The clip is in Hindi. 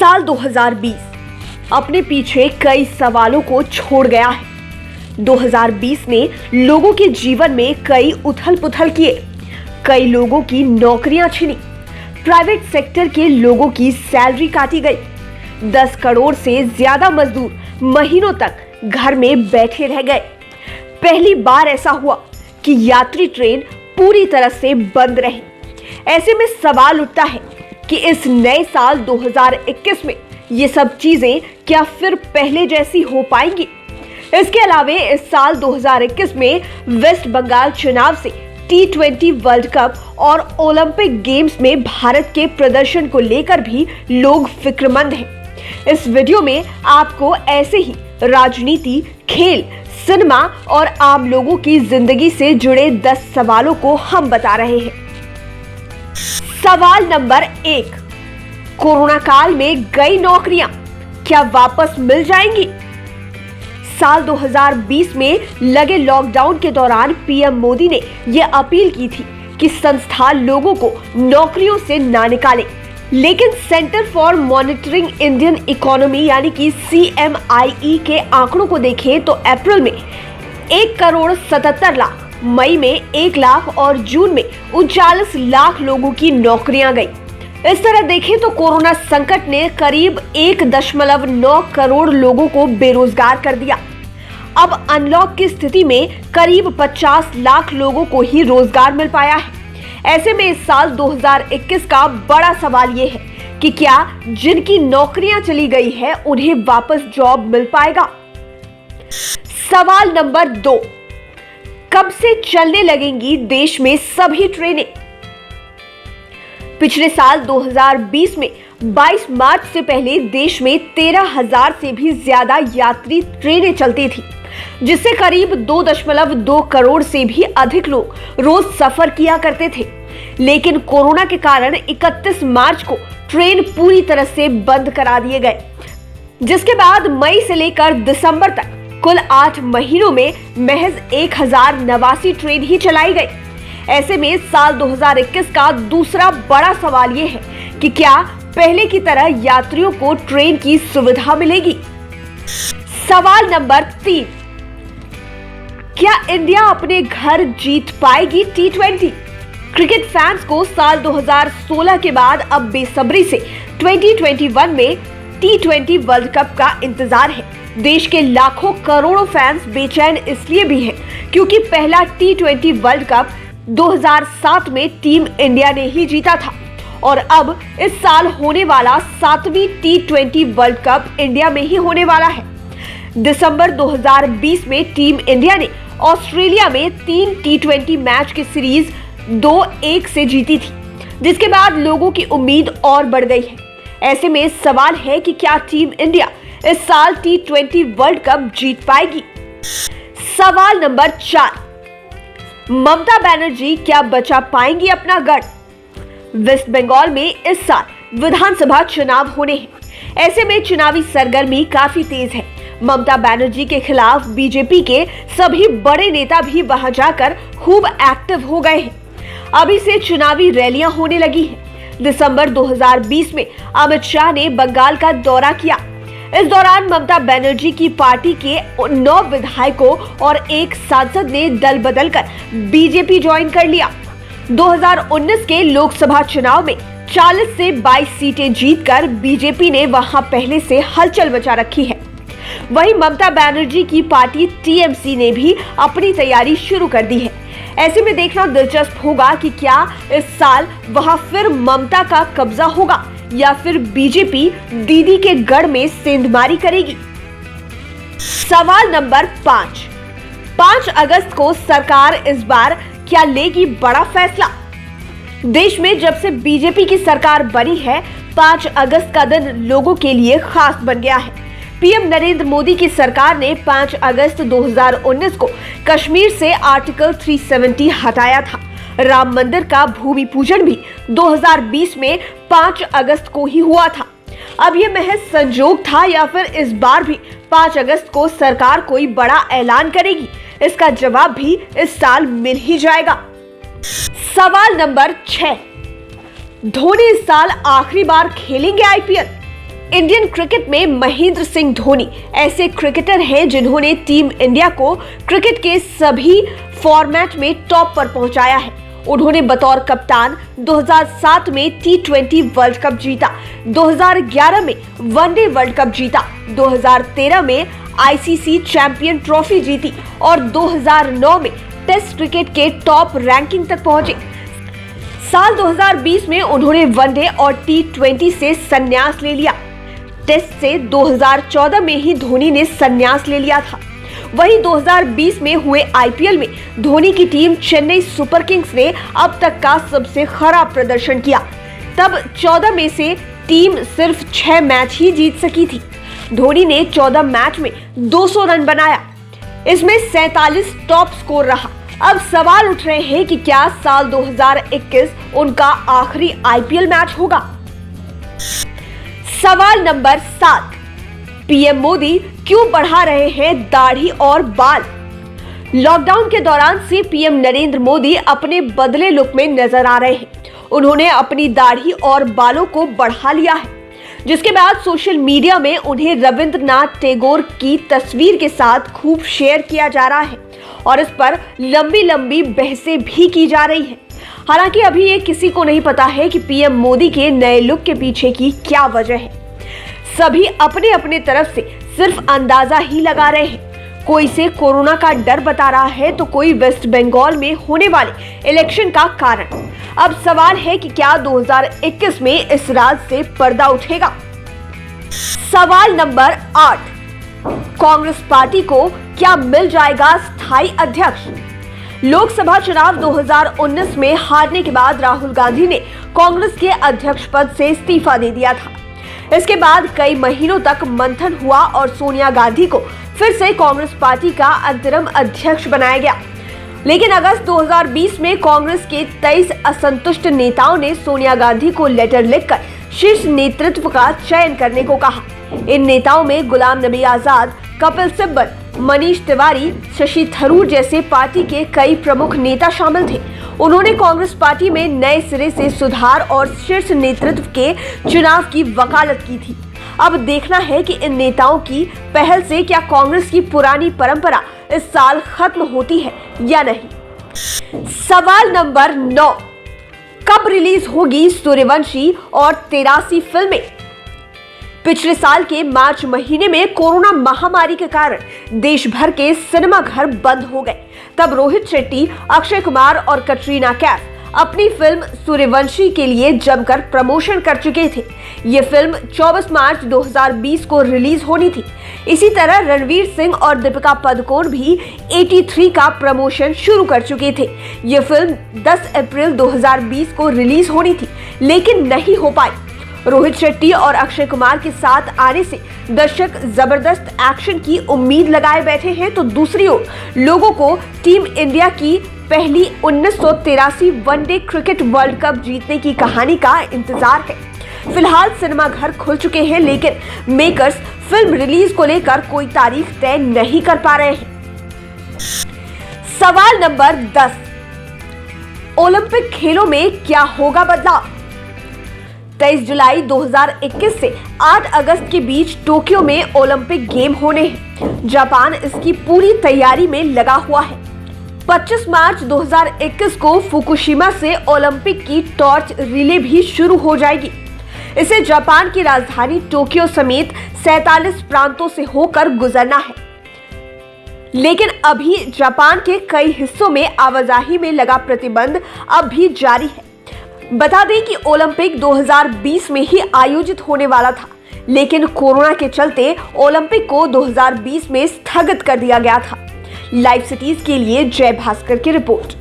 साल 2020 अपने पीछे कई सवालों को छोड़ गया है। 2020 ने लोगों के जीवन में कई उथल-पुथल किए, कई लोगों की नौकरियां छिनी, प्राइवेट सेक्टर के लोगों की सैलरी काटी गई, 10 करोड़ से ज्यादा मजदूर महीनों तक घर में बैठे रह गए। पहली बार ऐसा हुआ कि यात्री ट्रेन पूरी तरह से बंद रही। ऐसे में सवाल उठता है कि इस नए साल 2021 में ये सब चीजें क्या फिर पहले जैसी हो पाएंगी। इसके अलावा इस साल 2021 में वेस्ट बंगाल चुनाव से T20 वर्ल्ड कप और ओलंपिक गेम्स में भारत के प्रदर्शन को लेकर भी लोग फिक्रमंद हैं। इस वीडियो में आपको ऐसे ही राजनीति, खेल, सिनेमा और आम लोगों की जिंदगी से जुड़े 10 सवालों को हम बता रहे हैं। सवाल नंबर 1, कोरोना काल में गई नौकरियां क्या वापस मिल जाएंगी? साल 2020 में लगे लॉकडाउन के दौरान पीएम मोदी ने यह अपील की थी कि संस्था लोगों को नौकरियों से ना निकाले, लेकिन centre for monitoring Indian economy यानी कि CMIE के आंकड़ों को देखें तो अप्रैल में 1,77,00,000, मई में 1 लाख और जून में 39 लाख लोगों की नौकरियां गई। इस तरह देखें तो कोरोना संकट ने करीब 1.9 करोड़ लोगों को बेरोजगार कर दिया। अब अनलॉक की स्थिति में करीब 50 लाख लोगों को ही रोजगार मिल पाया है। ऐसे में इस साल 2021 का बड़ा सवाल ये है कि क्या जिनकी नौकरियां चली गई है उन्हें वापस जॉब मिल पाएगा? सवाल नंबर 2, कब से चलने लगेंगी देश में सभी ट्रेनें? पिछले साल 2020 में 22 मार्च से पहले देश में 13,000 से भी ज्यादा यात्री ट्रेनें चलती थी, जिससे करीब 2.2 करोड़ से भी अधिक लोग रोज सफर किया करते थे। लेकिन कोरोना के कारण 31 मार्च को ट्रेन पूरी तरह से बंद करा दिए गए, जिसके बाद मई से लेकर दिसंबर तक कुल 8 महीनों में महज 1,089 ट्रेन ही चलाई गई। ऐसे में साल 2021 का दूसरा बड़ा सवाल ये है कि क्या पहले की तरह यात्रियों को ट्रेन की सुविधा मिलेगी? सवाल नंबर 3, क्या इंडिया अपने घर जीत पाएगी T20? क्रिकेट फैंस को साल 2016 के बाद अब बेसब्री से 2021 में T20 वर्ल्ड कप का इंतजार है। देश के लाखों करोड़ों फैंस बेचैन इसलिए भी हैं क्योंकि पहला T20 वर्ल्ड कप 2007 में टीम इंडिया ने ही जीता था और अब इस साल होने वाला 7वीं T20 वर्ल्ड कप इंडिया में ही होने वाला है। दिसंबर 2020 में टीम इंडिया ने ऑस्ट्रेलिया में 3 T20 मैच की सीरीज 2-1 से जीती थी, जिसके बाद लोगों की उम्मीद और बढ़ गई है। ऐसे में सवाल है कि क्या टीम इंडिया इस साल T20 वर्ल्ड कप जीत पाएगी? सवाल नंबर 4, ममता बनर्जी क्या बचा पाएंगी अपना गढ़? वेस्ट बंगाल में इस साल विधानसभा चुनाव होने हैं। ऐसे में चुनावी सरगर्मी काफी तेज है। ममता बनर्जी के खिलाफ बीजेपी के सभी बड़े नेता भी वहां जाकर खूब एक्टिव हो गए हैं। अभी से चुनावी रैलियां होने लगी हैं। दिसंबर 2020 में अमित शाह ने बंगाल का दौरा किया। इस दौरान ममता बनर्जी की पार्टी के 9 विधायकों और 1 सांसद ने दल बदलकर बीजेपी ज्वाइन कर लिया। 2019 के लोकसभा चुनाव में 40 से 22 सीटें जीतकर बीजेपी ने वहां पहले से हलचल मचा रखी है। वहीं ममता बनर्जी की पार्टी TMC ने भी अपनी तैयारी शुरू कर दी है। ऐसे में देखना दिलचस्प होगा कि क्या इस साल वहां फिर ममता का कब्जा होगा या फिर बीजेपी दीदी के गढ़ में सेंधमारी करेगी। सवाल नंबर 5 अगस्त को सरकार इस बार क्या लेगी बड़ा फैसला? देश में जब से बीजेपी की सरकार बनी है, 5 अगस्त का दिन लोगों के लिए खास बन गया है। पीएम नरेंद्र मोदी की सरकार ने 5 अगस्त 2019 को कश्मीर से आर्टिकल 370 हटाया था। राम मंदिर का भूमि पूजन भी 2020 में 5 अगस्त को ही हुआ था। अब यह महज संजोग था या फिर इस बार भी 5 अगस्त को सरकार कोई बड़ा ऐलान करेगी? इसका जवाब भी इस साल मिल ही जाएगा। सवाल नंबर 6, धोनी इस साल आखिरी बार खेलेंगे IPL? इंडियन क्रिकेट में महेंद्र सिंह धोनी ऐसे क्रिकेटर हैं जिन्होंने टीम इंडिया को क्रिकेट के सभी फॉर्मेट में टॉप पर पहुंचाया है। उन्होंने बतौर कप्तान 2007 में T20 वर्ल्ड कप जीता, 2011 में वनडे वर्ल्ड कप जीता, 2013 में ICC चैंपियन ट्रॉफी जीती और 2009 में टेस्ट क्रिकेट के टॉप रैंकिंग तक पहुंचे। साल 2020 में उन्होंने वनडे और T20 से संन्यास ले लिया। टेस्ट से 2014 में ही धोनी ने संन्यास ले लिया था। वहीं 2020 में हुए IPL में धोनी की टीम चेन्नई सुपर किंग्स ने अब तक का सबसे खराब प्रदर्शन किया। तब 14 में से टीम सिर्फ 6 मैच ही जीत सकी थी। धोनी ने 14 मैच में 200 रन बनाया, इसमें 47 टॉप स्कोर रहा। अब सवाल उठ रहे हैं कि क्या साल 2021 उनका आखिरी IPL मैच होगा। सवाल नंबर 7, पीएम मोदी क्यों बढ़ा रहे हैं दाढ़ी और बाल। लॉकडाउन के दौरान से पीएम नरेंद्र मोदी अपने बदले लुक में नजर आ रहे हैं। उन्होंने अपनी दाढ़ी और बालों को बढ़ा लिया है, जिसके बाद सोशल मीडिया में उन्हें रविंद्रनाथ टैगोर की तस्वीर के साथ खूब शेयर किया जा रहा है और इस पर लंबी लंबी बहसें भी की जा रही हैं। हालांकि अभी ये किसी को नहीं पता है कि पीएम मोदी के नए लुक के पीछे की क्या वजह है। सभी अपने अपने तरफ से सिर्फ अंदाजा ही लगा रहे हैं। कोई से कोरोना का डर बता रहा है तो कोई वेस्ट बंगाल में होने वाले इलेक्शन का कारण। अब सवाल है कि क्या 2021 में इस राज से पर्दा उठेगा। सवाल नंबर 8, कांग्रेस पार्टी को क्या मिल जाएगा स्थायी अध्यक्ष। लोकसभा चुनाव 2019 में हारने के बाद राहुल गांधी ने कांग्रेस के अध्यक्ष पद से इस्तीफा दे दिया था। इसके बाद कई महीनों तक मंथन हुआ और सोनिया गांधी को फिर से कांग्रेस पार्टी का अंतरिम अध्यक्ष बनाया गया। लेकिन अगस्त 2020 में कांग्रेस के 23 असंतुष्ट नेताओं ने सोनिया गांधी को लेटर लिखकर शीर्ष नेतृत्व का चयन करने को कहा। इन नेताओं में गुलाम नबी आजाद, कपिल सिब्बल, मनीष तिवारी, शशि थरूर जैसे पार्टी के कई प्रमुख नेता शामिल थे। उन्होंने कांग्रेस पार्टी में नए सिरे से सुधार और शीर्ष नेतृत्व के चुनाव की वकालत की थी। अब देखना है कि इन नेताओं की पहल से क्या कांग्रेस की पुरानी परंपरा इस साल खत्म होती है या नहीं। सवाल नंबर 9, कब रिलीज होगी सूर्यवंशी और 83 फिल्में। पिछले साल के मार्च महीने में कोरोना महामारी के कारण देश भर के सिनेमा घर बंद हो गए। तब रोहित शेट्टी, अक्षय कुमार और कटरीना कैफ अपनी फिल्म सूर्यवंशी के लिए जमकर प्रमोशन कर चुके थे। ये फिल्म 24 मार्च 2020 को रिलीज होनी थी। इसी तरह रणवीर सिंह और दीपिका पादुकोण भी 83 का प्रमोशन शुरू कर चुके थे। ये फिल्म 10 अप्रैल 2020 को रिलीज होनी थी, लेकिन नहीं हो पाई। रोहित शेट्टी और अक्षय कुमार के साथ आने से दर्शक जबरदस्त एक्शन की उम्मीद लगाए बैठे हैं, तो दूसरी ओर लोगों को टीम इंडिया की पहली 1983 वनडे क्रिकेट वर्ल्ड कप जीतने की कहानी का इंतजार है। फिलहाल सिनेमा घर खुल चुके हैं, लेकिन मेकर्स फिल्म रिलीज को लेकर कोई तारीख तय नहीं कर पा रहे हैं। सवाल नंबर 10, ओलंपिक खेलों में क्या होगा बदलाव। 23 जुलाई 2021 से 8 अगस्त के बीच टोक्यो में ओलंपिक गेम होने हैं। जापान इसकी पूरी तैयारी में लगा हुआ है। 25 मार्च 2021 को फुकुशिमा से ओलंपिक की टॉर्च रिले भी शुरू हो जाएगी। इसे जापान की राजधानी टोक्यो समेत 47 प्रांतों से होकर गुजरना है। लेकिन अभी जापान के कई हिस्सों में आवाजाही में लगा प्रतिबंध अब भी जारी है। बता दें कि ओलंपिक 2020 में ही आयोजित होने वाला था, लेकिन कोरोना के चलते ओलंपिक को 2020 में स्थगित कर दिया गया था। लाइव सिटीज के लिए जय भास्कर की रिपोर्ट।